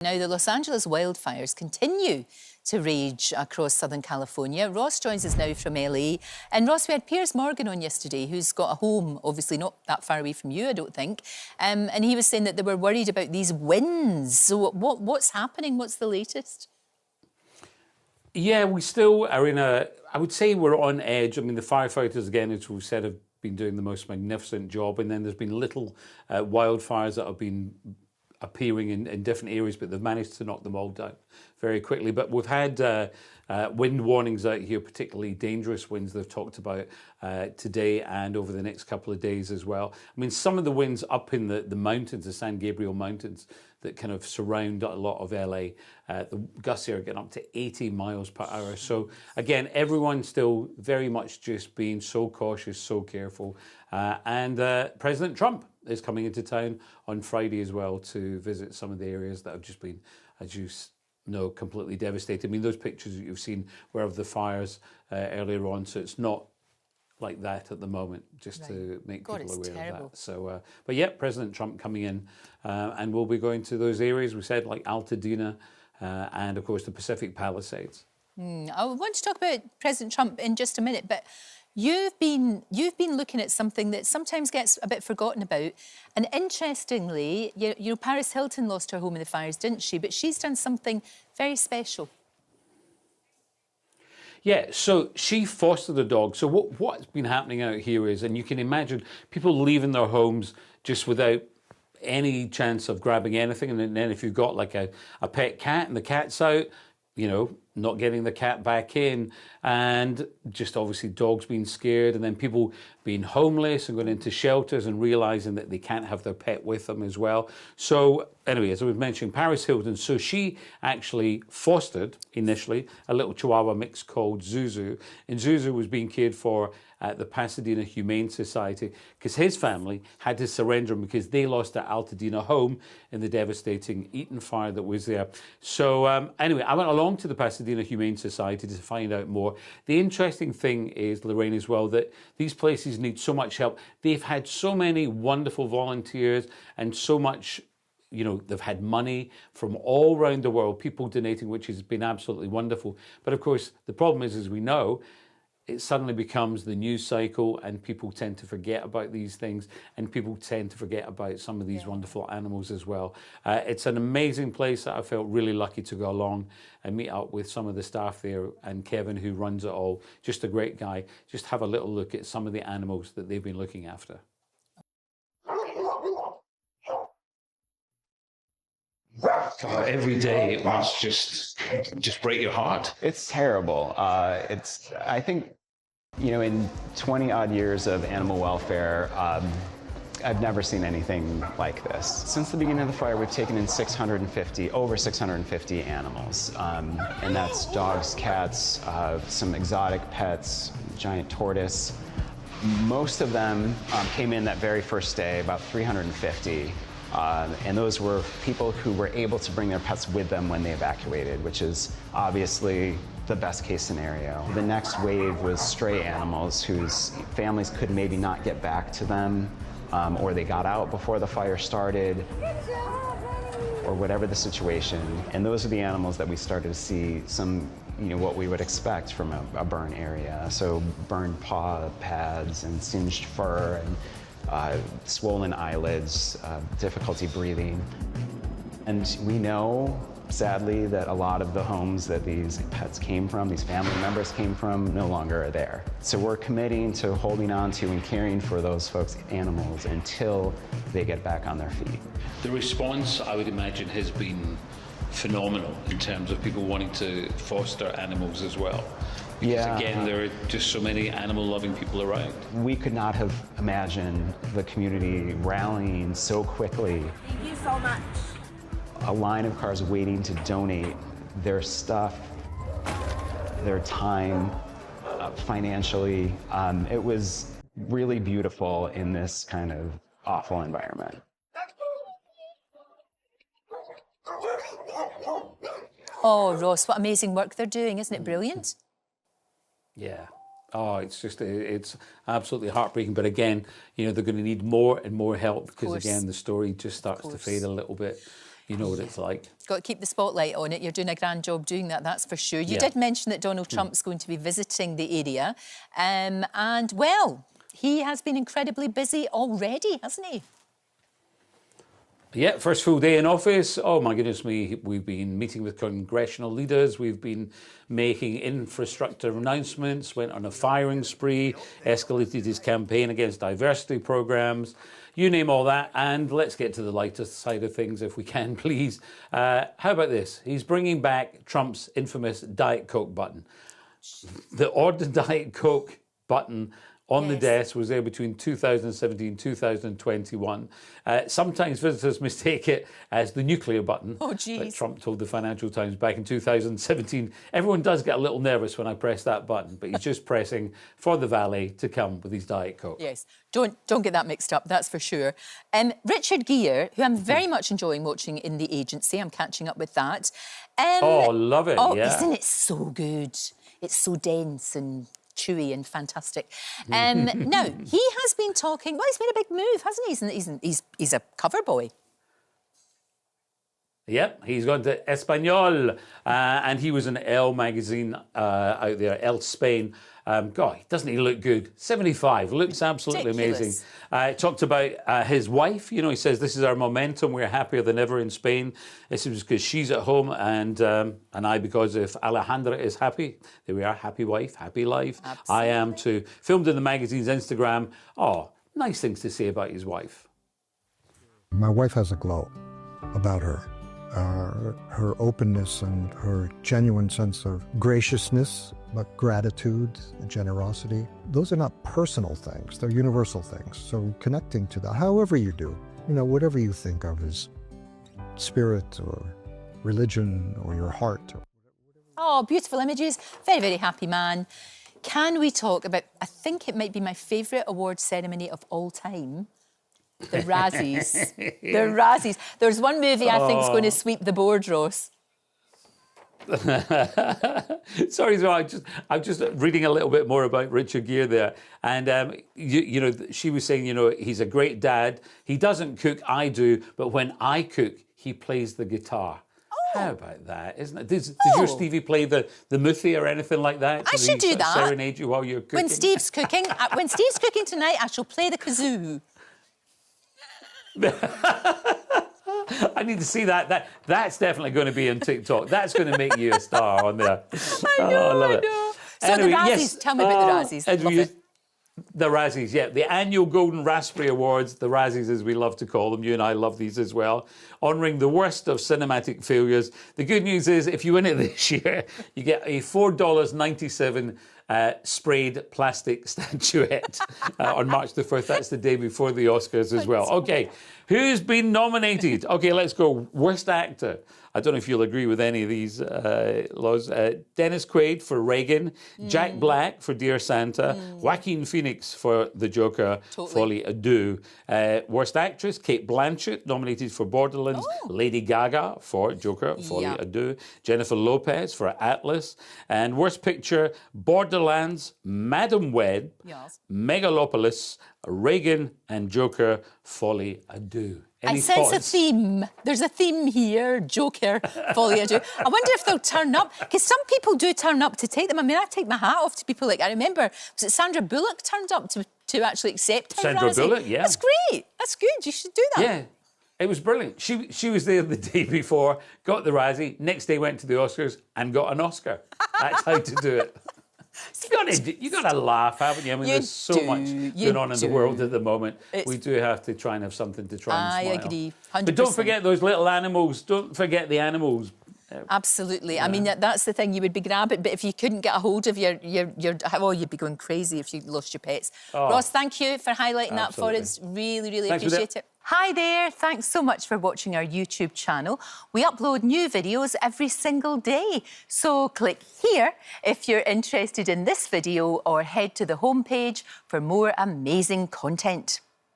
Now, the Los Angeles wildfires continue to rage across Southern California. Ross joins us now from LA. And Ross, we had Piers Morgan on yesterday, who's got a home, obviously not that far away from you, I don't think. And he was saying that they were worried about these winds. So what's happening? What's the latest? Yeah, we still are in a, I would say we're on edge. I mean, the firefighters, again, as we've said, have been doing the most magnificent job. And then there's been little wildfires that have been appearing in different areas, but they've managed to knock them all down very quickly. But we've had wind warnings out here, particularly dangerous winds they've talked about today and over the next couple of days as well. I mean, some of the winds up in the mountains, the San Gabriel Mountains, that kind of surround a lot of LA, the gusts here are getting up to 80 miles per hour. So again, everyone's still very much just being so cautious, so careful. And President Trump is coming into town on Friday as well to visit some of the areas that have just been, as you know, completely devastated. I mean, those pictures that you've seen were of the fires earlier on, so it's not like that at the moment, just to make people aware of that. So, but yeah, President Trump coming in, and we'll be going to those areas, we said, like Altadena, and of course the Pacific Palisades. I want to talk about President Trump in just a minute, but you've been looking at something that sometimes gets a bit forgotten about. And interestingly, you know, Paris Hilton lost her home in the fires, didn't she? But she's done something very special. Yeah, so she fostered a dog. So what's been happening out here is, and you can imagine people leaving their homes just without any chance of grabbing anything. And then if you've got like a pet cat and the cat's out, you know, not getting the cat back in, and just obviously dogs being scared, and then people being homeless and going into shelters and realizing that they can't have their pet with them as well. So anyway, as I was mentioning, Paris Hilton, so she actually fostered initially a little Chihuahua mix called Zuzu, and Zuzu was being cared for at the Pasadena Humane Society because his family had to surrender him because they lost their Altadena home in the devastating Eaton fire that was there. So anyway, I went along to the Pasadena Humane Society to find out more. The interesting thing is, Lorraine, as well, that these places need so much help. They've had so many wonderful volunteers and so much, you know, they've had money from all around the world, people donating, which has been absolutely wonderful. But of course, the problem is, as we know, it suddenly becomes the news cycle and people tend to forget about these things, and people tend to forget about some of these wonderful animals as well. It's an amazing place that I felt really lucky to go along and meet up with some of the staff there, and Kevin, who runs it all, just a great guy. Just have a little look at some of the animals that they've been looking after. God, every day it must just break your heart. It's terrible. I think, you know, in 20 odd years of animal welfare, I've never seen anything like this. Since the beginning of the fire, we've taken in over 650 animals. And that's dogs, cats, some exotic pets, giant tortoise. Most of them came in that very first day, about 350. And those were people who were able to bring their pets with them when they evacuated, which is obviously the best case scenario. The next wave was stray animals whose families could maybe not get back to them, or they got out before the fire started, or whatever the situation. And those are the animals that we started to see some, you know, what we would expect from a burn area. So burned paw pads and singed fur and swollen eyelids, difficulty breathing. And we know, sadly, that a lot of the homes that these pets came from, these family members came from, no longer are there. So we're committing to holding on to and caring for those folks' animals until they get back on their feet. The response, I would imagine, has been phenomenal in terms of people wanting to foster animals as well. Because again, there are just so many animal-loving people around. We could not have imagined the community rallying so quickly. Thank you so much. A line of cars waiting to donate their stuff, their time, financially. It was really beautiful in this kind of awful environment. Oh, Ross, what amazing work they're doing. Isn't it brilliant? Yeah. Oh, it's absolutely heartbreaking. But again, you know, they're going to need more and more help because, again, the story just starts to fade a little bit. you know what it's like. Got to keep the spotlight on it. You're doing a grand job doing that, that's for sure. You did mention that Donald Trump's going to be visiting the area. And, well, he has been incredibly busy already, hasn't he? Yeah, first full day in office. Oh, my goodness me. We've been meeting with congressional leaders. We've been making infrastructure announcements, went on a firing spree, escalated his campaign against diversity programs. You name all that. And let's get to the lighter side of things if we can, please. How about this? He's bringing back Trump's infamous Diet Coke button. The order Diet Coke button on the desk was there between 2017 and 2021. Sometimes visitors mistake it as the nuclear button. Oh, geez. But Trump told the Financial Times back in 2017, everyone does get a little nervous when I press that button, but he's just pressing for the valet to come with his Diet Coke. Yes, don't get that mixed up, that's for sure. Richard Gere, who I'm very much enjoying watching in The Agency, I'm catching up with that. Oh, love it, yeah. Isn't it so good? It's so dense and chewy and fantastic. Now, he has been talking... Well, he's made a big move, hasn't he? He's a cover boy. Yep, he's gone to Espanol, and he was in Elle magazine out there, Elle Spain. God, doesn't he look good? 75, looks absolutely amazing. Talked about his wife. You know, he says, this is our momentum. We're happier than ever in Spain. This is because she's at home, and I, because if Alejandra is happy, there we are, happy wife, happy life. Absolutely. I am too. Filmed in the magazine's Instagram. Oh, nice things to say about his wife. My wife has a glow about her. Her openness and her genuine sense of graciousness, but gratitude, generosity. Those are not personal things, they're universal things. So connecting to that, however you do, you know, whatever you think of as spirit or religion or your heart. Oh, beautiful images. Very, very happy man. Can we talk about, I think it might be my favourite award ceremony of all time, the Razzies. The Razzies. There's one movie I think is going to sweep the board, Ross. Sorry, so I'm just reading a little bit more about Richard Gere there. And, you know, she was saying, you know, he's a great dad. He doesn't cook, I do. But when I cook, he plays the guitar. How about that, isn't it? Does your Stevie play the muthi or anything like that? I should do that. Serenade you while you're cooking? When Steve's cooking tonight, I shall play the kazoo. I need to see that. That's definitely going to be on TikTok. That's going to make you a star on there. I love it. So anyway, the Razzies, tell me about the Razzies. The Razzies, yeah. The annual Golden Raspberry Awards, the Razzies as we love to call them. You and I love these as well. Honouring the worst of cinematic failures. The good news is, if you win it this year, you get a $4.97 sprayed plastic statuette on March the 1st. That's the day before the Oscars as well. OK, who's been nominated? OK, let's go. Worst actor. I don't know if you'll agree with any of these laws. Dennis Quaid for Reagan, Jack Black for Dear Santa, Joaquin Phoenix for The Joker, Folie à Deux. Worst actress, Cate Blanchett, nominated for Borderlands, Lady Gaga for Joker, Folie à Deux, Jennifer Lopez for Atlas, and worst picture, Borderlands, Madam Web, Megalopolis, Reagan and Joker, Folie à Deux. I sense a theme. There's a theme here. Joker, Folie à Deux. I wonder if they'll turn up, because some people do turn up to take them. I mean, I take my hat off to people like, I remember, was it Sandra Bullock turned up to actually accept her Sandra Razzie? Bullock, yeah. That's great. That's good. You should do that. Yeah. It was brilliant. She was there the day before, got the Razzie, next day went to the Oscars and got an Oscar. That's how to do it. You got to laugh, haven't you? I mean, there's so much going on in the world at the moment. We do have to try and have something to try and smile. I agree, 100%. But don't forget those little animals. Don't forget the animals. Absolutely. Yeah. I mean, that's the thing. You would be grabbing, but if you couldn't get a hold of your you'd be going crazy if you lost your pets. Ross, thank you for highlighting that for us. Really, really appreciate it. Hi there. Thanks so much for watching our YouTube channel. We upload new videos every single day. So click here if you're interested in this video or head to the homepage for more amazing content.